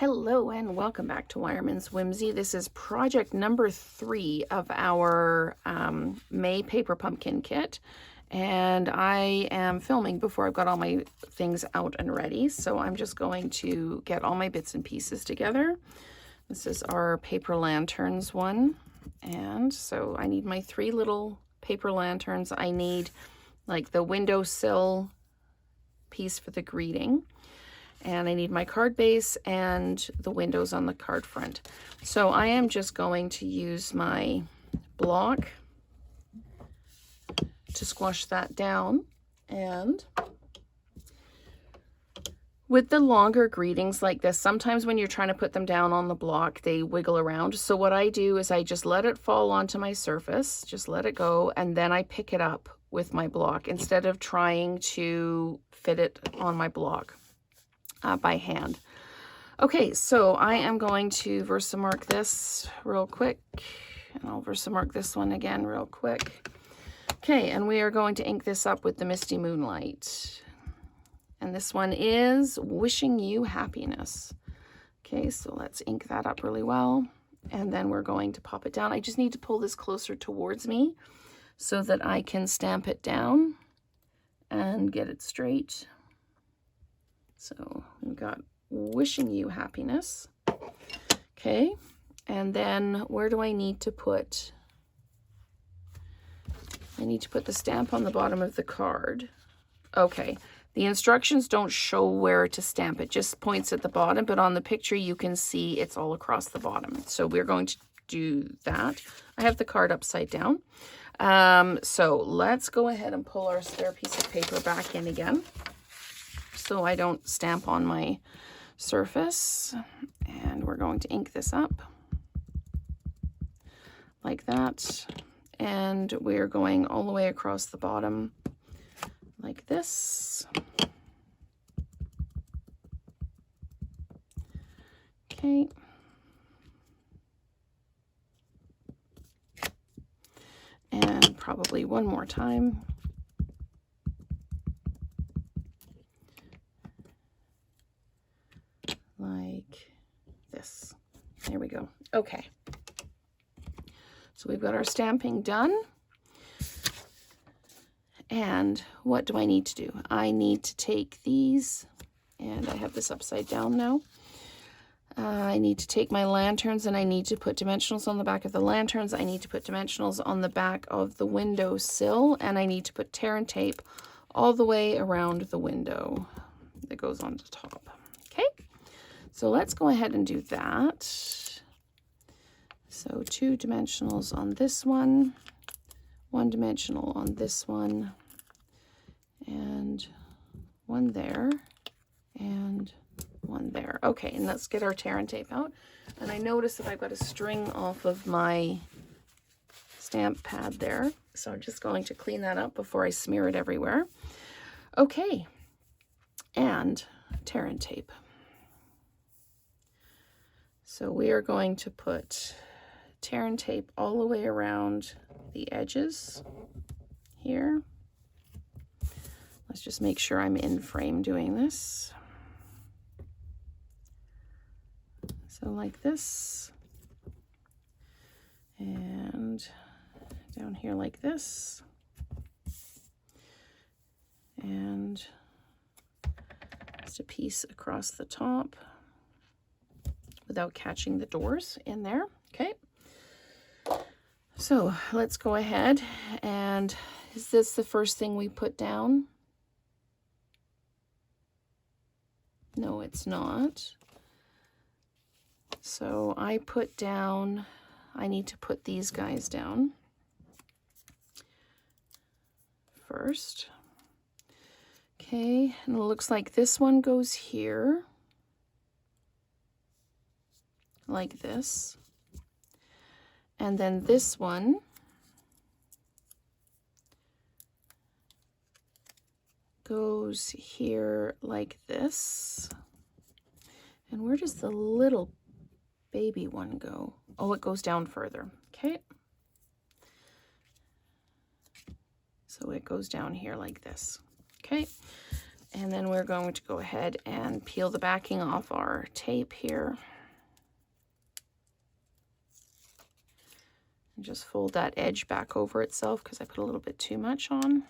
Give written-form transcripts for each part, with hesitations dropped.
Hello and welcome back to Wireman's Whimsy. This is project number 3 of our May paper pumpkin kit. And I am filming before I've got all my things out and ready. So I'm just going to get all my bits and pieces together. This is our paper lanterns one. And so I need my 3 little paper lanterns. I need like the windowsill piece for the greeting. And I need my card base and the windows on the card front. So I am just going to use my block to squash that down. And with the longer greetings like this, sometimes when you're trying to put them down on the block, they wiggle around. So what I do is I just let it fall onto my surface, just let it go, and then I pick it up with my block instead of trying to fit it on my block. By hand. Okay, so I am going to Versamark this real quick, and I'll Versamark this one again real quick. Okay, and we are going to ink this up with the Misty Moonlight. And this one is Wishing You Happiness. Okay, so let's ink that up really well. And then we're going to pop it down. I just need to pull this closer towards me so that I can stamp it down and get it straight. So we've got Wishing You Happiness. Okay, and then where do I need to put? I need to put the stamp on the bottom of the card. Okay, the instructions don't show where to stamp. It just points at the bottom, but on the picture you can see it's all across the bottom. So we're going to do that. I have the card upside down. So let's go ahead and pull our spare piece of paper back in again, so I don't stamp on my surface. And we're going to ink this up like that. And we're going all the way across the bottom like this. Okay. And probably one more time. Like this. There we go. Okay. So we've got our stamping done. And what do I need to do? I need to take these, and I have this upside down now. I need to take my lanterns and I need to put dimensionals on the back of the lanterns. I need to put dimensionals on the back of the window sill, and I need to put tear and tape all the way around the window that goes on the top. Okay. So let's go ahead and do that. So 2 dimensionals on this one, 1 dimensional on this one, and 1 there, and 1 there. Okay, and let's get our tear and tape out. And I notice that I've got a string off of my stamp pad there. So I'm just going to clean that up before I smear it everywhere. Okay, and tear and tape. So we are going to put tear and tape all the way around the edges here. Let's just make sure I'm in frame doing this. So like this. And down here like this. And just a piece across the top, without catching the doors in there. Okay, so let's go ahead, and is this the first thing we put down? No, it's not. So I put down, I need to put these guys down first. Okay, and it looks like this one goes here, like this, and then this one goes here like this. And where does the little baby one go? Oh, it goes down further. Okay, so it goes down here like this. Okay, And then we're going to go ahead and peel the backing off our tape here. And just fold that edge back over itself because I put a little bit too much on.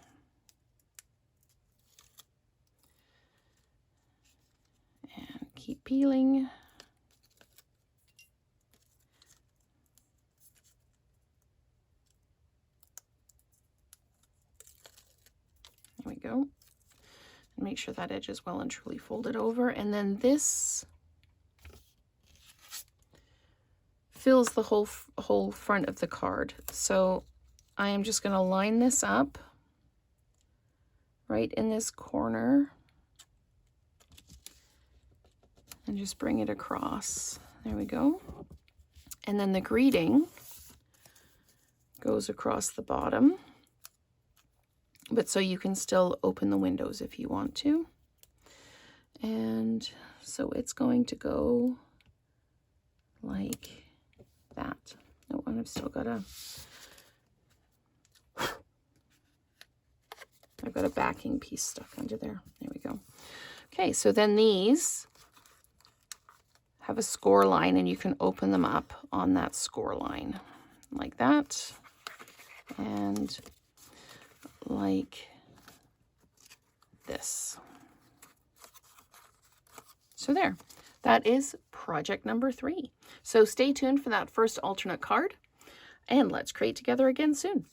And keep peeling. There we go. And make sure that edge is well and truly folded over. And then this fills the whole front of the card. So I am just going to line this up right in this corner and just bring it across. There we go. And then the greeting goes across the bottom, but so you can still open the windows if you want to. And so it's going to go like that. No, and I've still got a backing piece stuck under there. There we go. Okay, so then these have a score line, and you can open them up on that score line like that, and like this. So there, that is project number 3. So stay tuned for that first alternate card, and let's create together again soon.